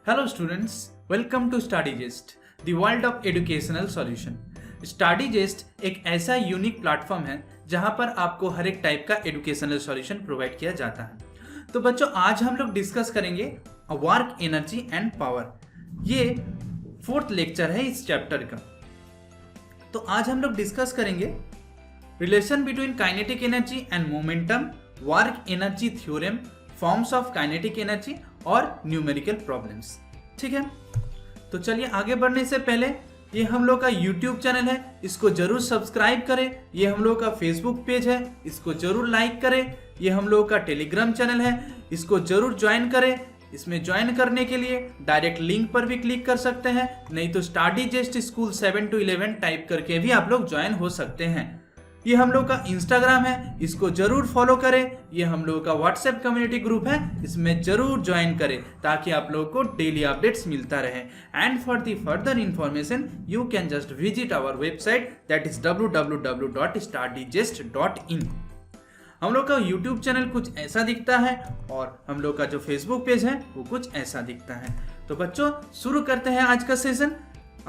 Hello students, welcome to StudyGist, the world of educational solution. StudyGist एक ऐसा unique platform है जहां पर आपको हर एक टाइप का एजुकेशनल सॉल्यूशन प्रोवाइड किया जाता है। तो बच्चों आज हम लोग डिस्कस करेंगे वर्क एनर्जी एंड पावर। ये 4th लेक्चर है इस चैप्टर का। तो आज हम लोग डिस्कस करेंगे relation between kinetic energy and momentum, work energy theorem, forms of kinetic energy और न्यूमेरिकल प्रॉब्लम्स। ठीक है, तो चलिए आगे बढ़ने से पहले ये हम लोग का YouTube चैनल है, इसको जरूर सब्सक्राइब करें। ये हम लोग का फेसबुक पेज है, इसको जरूर लाइक करें। ये हम लोग का टेलीग्राम चैनल है, इसको जरूर ज्वाइन करें। इसमें ज्वाइन करने के लिए डायरेक्ट लिंक पर भी क्लिक कर सकते हैं, नहीं तो StudyGist स्कूल 7 to 11 टाइप करके भी आप लोग ज्वाइन हो सकते हैं। ये हम लोग का इंस्टाग्राम है, इसको जरूर फॉलो करें। ये हम लोग का व्हाट्सएप कम्युनिटी ग्रुप है, इसमें जरूर ज्वाइन करें ताकि आप लोगों को डेली अपडेट्स मिलता रहे। And for the further information you can just visit our website that is www.studygist.in। हम लोग का यूट्यूब चैनल कुछ ऐसा दिखता है और हम लोग का जो फेसबुक पेज है वो कुछ ऐसा दिखता है। तो बच्चों शुरू करते हैं आज का सेशन।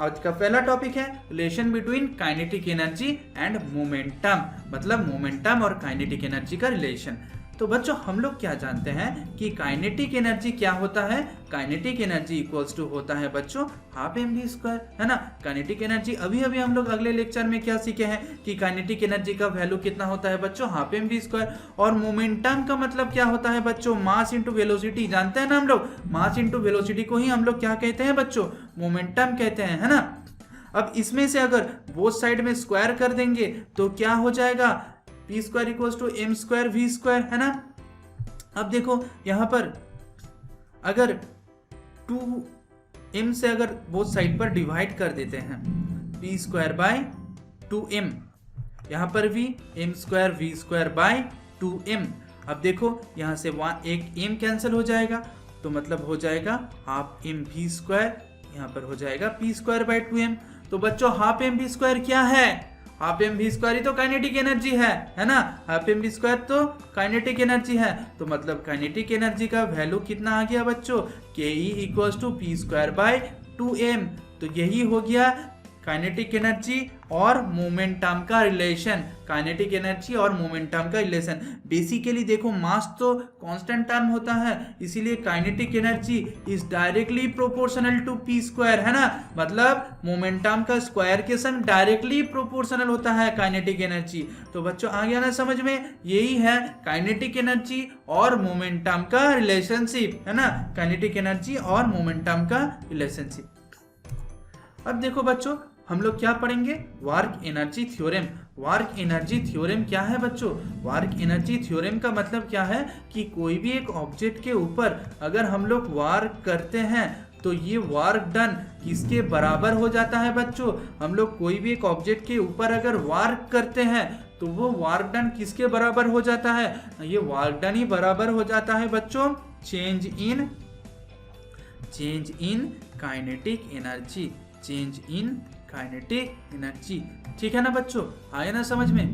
आज का पहला टॉपिक है relation between kinetic energy and momentum, मतलब मोमेंटम और काइनेटिक एनर्जी का रिलेशन। तो बच्चों हम लोग क्या जानते हैं कि काइनेटिक एनर्जी क्या होता है। काइनेटिक एनर्जी इक्वल्स टू होता है बच्चों हाफ एम वी स्क्वायर, है ना। काइनेटिक एनर्जी अभी हम लोग अगले लेक्चर में क्या सीखे हैं कि काइनेटिक एनर्जी का वैल्यू कितना होता है बच्चों, हाफ एम वी स्क्वायर। और मोमेंटम का मतलब क्या होता है बच्चों, मास इंटू वेलोसिटी। जानते हैं ना हम लोग, मास इंटू वेलोसिटी को ही हम लोग क्या कहते हैं बच्चों, मोमेंटम कहते हैं, है ना। अब इसमें से अगर बोथ साइड में स्क्वायर कर देंगे तो क्या हो जाएगा, p square equals to m square v square, है ना। अब देखो यहां पर अगर 2m से अगर बोथ साइड पर डिवाइड कर देते हैं, पी स्क्वायर बाय 2m, यहां पर भी m square v square by 2m। अब देखो यहां से एक m कैंसिल हो जाएगा तो मतलब हो जाएगा हाफ एम वी स्क्वायर, यहां पर हो जाएगा पी स्क्वायर बाय 2m। तो बच्चों हाफ एम वी स्क्वायर क्या है, हाफ एम वी स्क्वायर ही तो काइनेटिक एनर्जी है ना। हाफ एम वी स्क्वायर तो काइनेटिक एनर्जी है, तो मतलब काइनेटिक एनर्जी का वैल्यू कितना आ गया बच्चों, K E equals to p square by 2m। तो यही हो गया काइनेटिक एनर्जी और मोमेंटम का रिलेशन। काइनेटिक एनर्जी और मोमेंटम का रिलेशन बेसिकली देखो मास तो कांस्टेंट टर्म होता है, इसीलिए kinetic energy is directly proportional to p square, है ना। मतलब मोमेंटम का स्क्वायर के संग डायरेक्टली प्रोपोर्शनल होता है काइनेटिक एनर्जी। तो बच्चों आ गया ना समझ में, यही है काइनेटिक एनर्जी और मोमेंटम का रिलेशनशिप, है ना। काइनेटिक एनर्जी और मोमेंटम का रिलेशनशिप। अब देखो बच्चों हम लोग क्या पढ़ेंगे, work energy theorem. Work energy theorem क्या है बच्चों, वर्क एनर्जी थ्योरम का मतलब क्या है कि कोई भी एक ऑब्जेक्ट के ऊपर अगर हम लोग वर्क करते हैं तो ये वर्क डन किसके बराबर हो जाता है बच्चों। हम लोग कोई भी एक ऑब्जेक्ट के ऊपर अगर वर्क करते हैं तो वो वर्क डन किसके बराबर हो जाता है, ये वर्क डन ही बराबर हो जाता है बच्चों change in kinetic energy, change in kinetic energy. ठीक है ना बच्चों, आए ना समझ में,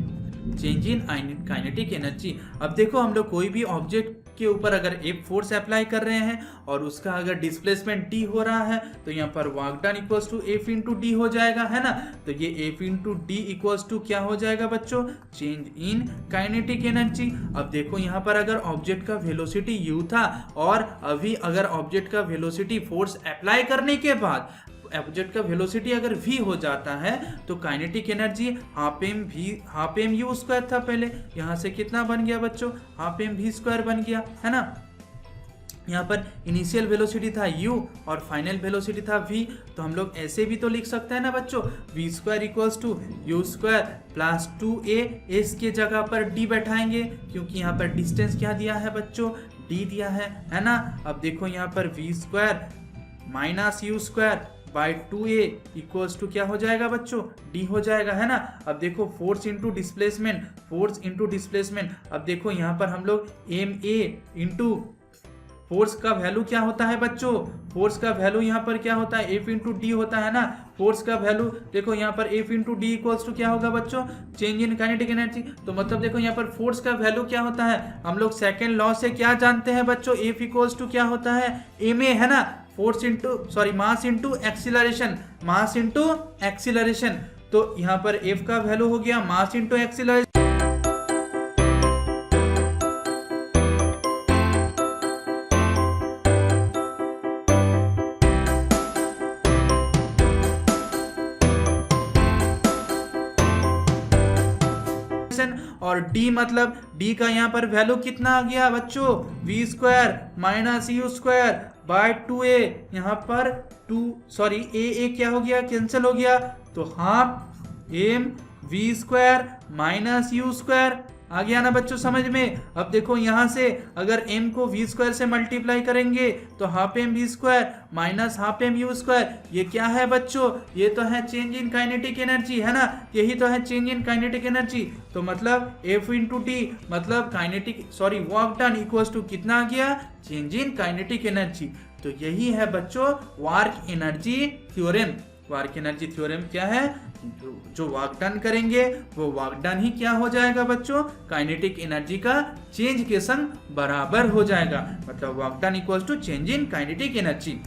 चेंज इन काइनेटिक एनर्जी। अब देखो हम लोग कोई भी ऑब्जेक्ट के ऊपर अगर एक फोर्स अप्लाई कर रहे हैं और उसका अगर डिस्प्लेसमेंट डी हो रहा है तो यहाँ पर work done equals to F into D हो जाएगा, है ना। तो ये F into D equals to क्या हो जाएगा बच्चों, चेंज इन काइनेटिक एनर्जी। अब देखो यहाँ पर अगर ऑब्जेक्ट का वेलोसिटी यू था और अभी अगर ऑब्जेक्ट का वेलोसिटी फोर्स अप्लाई करने के बाद ऑब्जेक्ट का वेलोसिटी अगर v हो जाता है तो kinetic energy half m u square था पहले, यहाँ से कितना बन गया बच्चों, हाफ एम वी स्क्वायर बन गया, है ना। यहाँ पर इनिशियल वेलोसिटी था u और फाइनल वेलोसिटी था v, तो हम लोग ऐसे भी तो लिख सकते हैं ना बच्चों, v square equals to u square plus 2a, s के जगह पर d बैठाएंगे क्योंकि यहाँ पर डिस्टेंस क्या दिया है बच्चों, d दिया है ना। अब देखो यहाँ पर v square minus u square by 2a equals to क्या हो जाएगा बच्चों, d हो जाएगा, है ना। अब देखो फोर्स इंटू डिस्प्लेसमेंट, अब देखो यहाँ पर हम लोग एम ए इंटू फोर्स का वैल्यू क्या होता है बच्चों, फोर्स का वैल्यू यहाँ पर क्या होता है, एफ इंटू डी होता है ना। फोर्स का वैल्यू देखो यहाँ पर F into D equals to क्या होगा बच्चों, चेंज इन काइनेटिक एनर्जी। तो मतलब देखो यहाँ पर फोर्स का वैल्यू क्या होता है, हम लोग सेकेंड लॉ से क्या जानते हैं बच्चों, एफ इक्वल्स टू क्या होता है, एम ए, है ना। Mass into acceleration, mass into acceleration. तो यहाँ पर F का वैल्यू हो गया मास इंटू एक्सीलरेशन। और D मतलब D का यहाँ पर वैल्यू कितना आ गया बच्चों, v square minus u square by 2a। यहाँ पर a क्या हो गया, कैंसिल हो गया, तो half m v square minus u square आ गया ना बच्चों समझ में। अब देखो यहाँ से अगर m को v स्क्वायर से मल्टीप्लाई करेंगे तो half m v square minus half m u square, ये क्या है बच्चों, ये तो है चेंज इन काइनेटिक एनर्जी, है ना, यही तो है चेंज इन काइनेटिक एनर्जी। तो मतलब F इंटू टी मतलब वर्क डन इक्वल्स टू कितना आ गया, चेंज इन काइनेटिक एनर्जी। तो यही है बच्चों work energy theorem. Work energy theorem क्या है, जो वर्क डन करेंगे वो वर्क डन ही क्या हो जाएगा बच्चों, काइनेटिक एनर्जी का चेंज के संग बराबर हो जाएगा, मतलब work done equals to change in kinetic energy.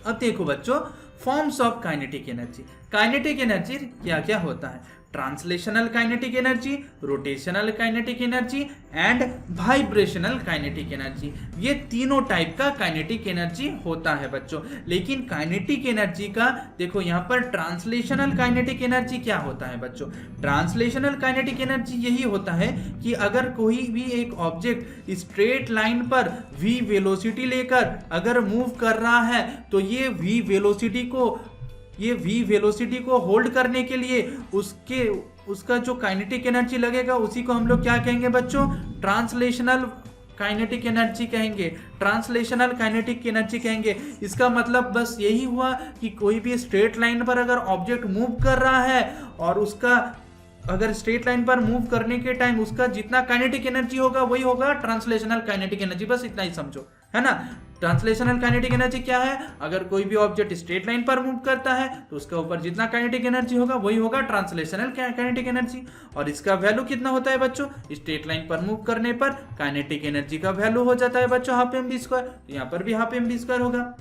अब देखो बच्चों forms of kinetic energy. Kinetic energy क्या क्या होता है, translational kinetic energy, rotational kinetic energy and vibrational kinetic energy. ये तीनों टाइप का काइनेटिक एनर्जी होता है बच्चों। लेकिन काइनेटिक एनर्जी का देखो यहाँ पर ट्रांसलेशनल काइनेटिक एनर्जी क्या होता है बच्चों। ट्रांसलेशनल काइनेटिक एनर्जी यही होता है कि अगर कोई भी एक ऑब्जेक्ट स्ट्रेट लाइन पर v वेलोसिटी लेकर अगर मूव कर रहा है तो ये v वेलोसिटी को होल्ड करने के लिए उसका जो काइनेटिक एनर्जी लगेगा उसी को हम लोग क्या कहेंगे बच्चों, ट्रांसलेशनल काइनेटिक एनर्जी कहेंगे, ट्रांसलेशनल काइनेटिक एनर्जी कहेंगे। इसका मतलब बस यही हुआ कि कोई भी स्ट्रेट लाइन पर अगर ऑब्जेक्ट मूव कर रहा है और उसका अगर स्ट्रेट लाइन पर मूव करने के टाइम उसका जितना काइनेटिक एनर्जी होगा वही होगा ट्रांसलेशनल काइनेटिक एनर्जी, बस इतना ही समझो, है ना। ट्रांसलेशनल काइनेटिक एनर्जी क्या है, अगर कोई भी ऑब्जेक्ट स्ट्रेट लाइन पर मूव करता है तो उसका ऊपर जितना काइनेटिक एनर्जी होगा वही होगा ट्रांसलेशनल काइनेटिक एनर्जी। और इसका वैल्यू कितना होता है बच्चों, स्ट्रेट लाइन पर मूव करने पर काइनेटिक एनर्जी का वैल्यू हो जाता है बच्चों हाफ एम वी स्क्वायर, यहाँ पर भी हाफ एम वी स्क्वायर होगा।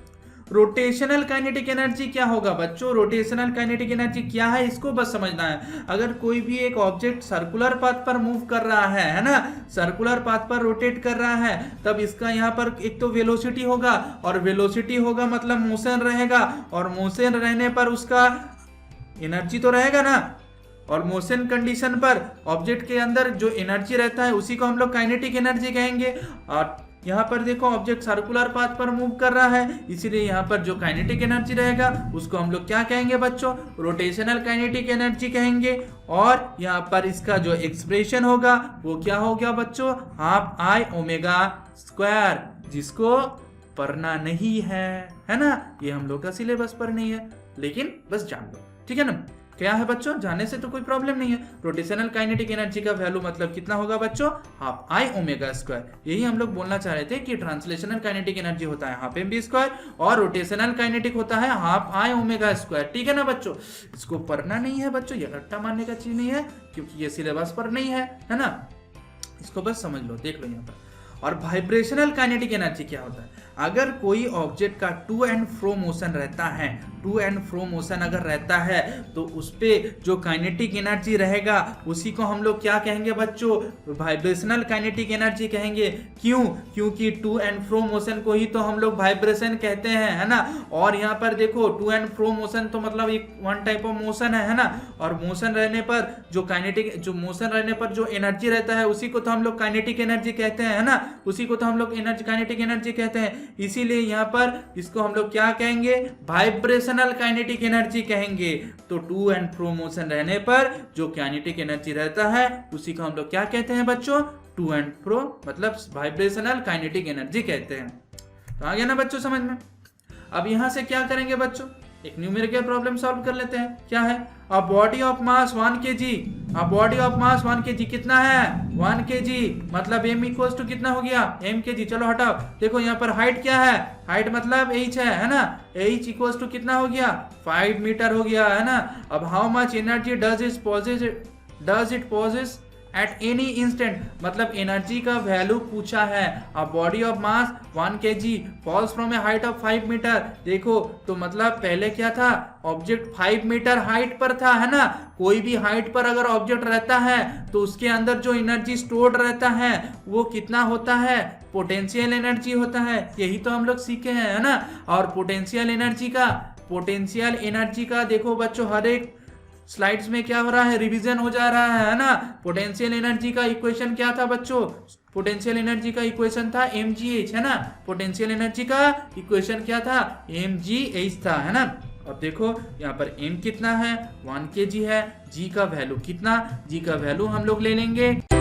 रोटेशनल काइनेटिक एनर्जी क्या होगा बच्चों, रोटेशनल काइनेटिक एनर्जी क्या है इसको बस समझना है। अगर कोई भी एक ऑब्जेक्ट सर्कुलर पाथ पर मूव कर रहा है ना, सर्कुलर पाथ पर रोटेट कर रहा है, तब इसका यहाँ पर एक तो वेलोसिटी होगा, और वेलोसिटी होगा मतलब मोशन रहेगा, और मोशन रहने पर उसका एनर्जी तो रहेगा ना, और मोशन कंडीशन पर ऑब्जेक्ट के अंदर जो एनर्जी रहता है उसी को हम लोग काइनेटिक एनर्जी कहेंगे। और यहाँ पर देखो ऑब्जेक्ट सर्कुलर पाथ पर मूव कर रहा है, इसीलिए यहाँ पर जो काइनेटिक एनर्जी रहेगा उसको हम लोग क्या कहेंगे बच्चों, रोटेशनल काइनेटिक एनर्जी कहेंगे। और यहाँ पर इसका जो एक्सप्रेशन होगा वो क्या हो गया बच्चों, हाफ आई ओमेगा स्क्वायर, जिसको पढ़ना नहीं है ना, ये हम लोग का सिलेबस पर नहीं है, लेकिन बस जान लो, ठीक है ना। क्या है बच्चों, जाने से तो कोई प्रॉब्लम नहीं है। रोटेशनल काइनेटिक एनर्जी का वैल्यू मतलब कितना होगा बच्चों, हाफ आई ओमेगा स्क्वायर। यही हम लोग बोलना चाह रहे थे कि ट्रांसलेशनल काइनेटिक एनर्जी होता है हाफ एम बी स्क्वायर और रोटेशनल काइनेटिक होता है हाफ आई ओमेगा स्क्वायर, ठीक है ना बच्चों। इसको पढ़ना नहीं है बच्चों, ये रट्टा मारने का चीज नहीं है, क्योंकि ये सिलेबस पर नहीं है ना। इसको बस समझ लो, देख लो यहाँ पर। और वाइब्रेशनल काइनेटिक एनर्जी क्या होता है, अगर कोई ऑब्जेक्ट का टू एंड फ्रो मोशन रहता है, टू एंड फ्रो मोशन अगर रहता है तो उस पे जो काइनेटिक एनर्जी रहेगा उसी को हम लोग क्या कहेंगे बच्चों, वाइब्रेशनल काइनेटिक एनर्जी कहेंगे। क्यों, क्योंकि टू एंड फ्रो मोशन को ही तो हम लोग वाइब्रेशन कहते हैं, है ना। और यहाँ पर देखो टू एंड फ्रो मोशन तो मतलब एक वन टाइप ऑफ मोशन है ना। और मोशन रहने पर जो मोशन रहने पर जो एनर्जी रहता है उसी को तो हम लोग काइनेटिक एनर्जी कहते हैं, है ना, उसी को तो हम लोग काइनेटिक एनर्जी कहते हैं। इसीलिए यहाँ पर इसको हम लोग क्या कहेंगे, वाइब्रेशनल काइनेटिक एनर्जी कहेंगे। तो टू एंड फ्रो मोशन रहने पर जो काइनेटिक एनर्जी रहता है उसी को हम लोग क्या कहते हैं बच्चों, टू एंड फ्रो मतलब वाइब्रेशनल काइनेटिक एनर्जी कहते हैं। तो आ गया ना बच्चों समझ में। अब यहां से क्या करेंगे बच्चों, एक न्यूमेरिकल प्रॉब्लम सॉल्व कर लेते हैं। क्या है, a body of mass 1 kg, a body of mass 1 kg कितना है 1 kg, मतलब m इक्वल्स टू कितना हो गया m kg। चलो हटाओ, देखो यहाँ पर हाइट क्या है, हाइट मतलब h है ना, h इक्वल्स टू कितना हो गया 5 मीटर हो गया, है ना। अब how much energy does it possess at any instant, मतलब एनर्जी का वैल्यू पूछा है। A body of mass 1 kg falls from a height of 5 metre. देखो तो मतलब पहले क्या था, ऑब्जेक्ट 5 मीटर हाइट पर था, है ना। कोई भी हाइट पर अगर ऑब्जेक्ट रहता है तो उसके अंदर जो एनर्जी स्टोर्ड रहता है वो कितना होता है, पोटेंशियल एनर्जी होता है। यही तो हम लोग सीखे हैं, है ना। और पोटेंशियल एनर्जी का देखो बच्चों, हर एक स्लाइड्स में क्या हो रहा है, रिवीजन हो जा रहा है ना। पोटेंशियल एनर्जी का इक्वेशन क्या था बच्चों, पोटेंशियल एनर्जी का इक्वेशन था mgh, है ना। पोटेंशियल एनर्जी का इक्वेशन क्या था, mgh था, है ना। अब देखो यहाँ पर m कितना है, 1 kg है, g का वैल्यू कितना, g का वैल्यू हम लोग ले लेंगे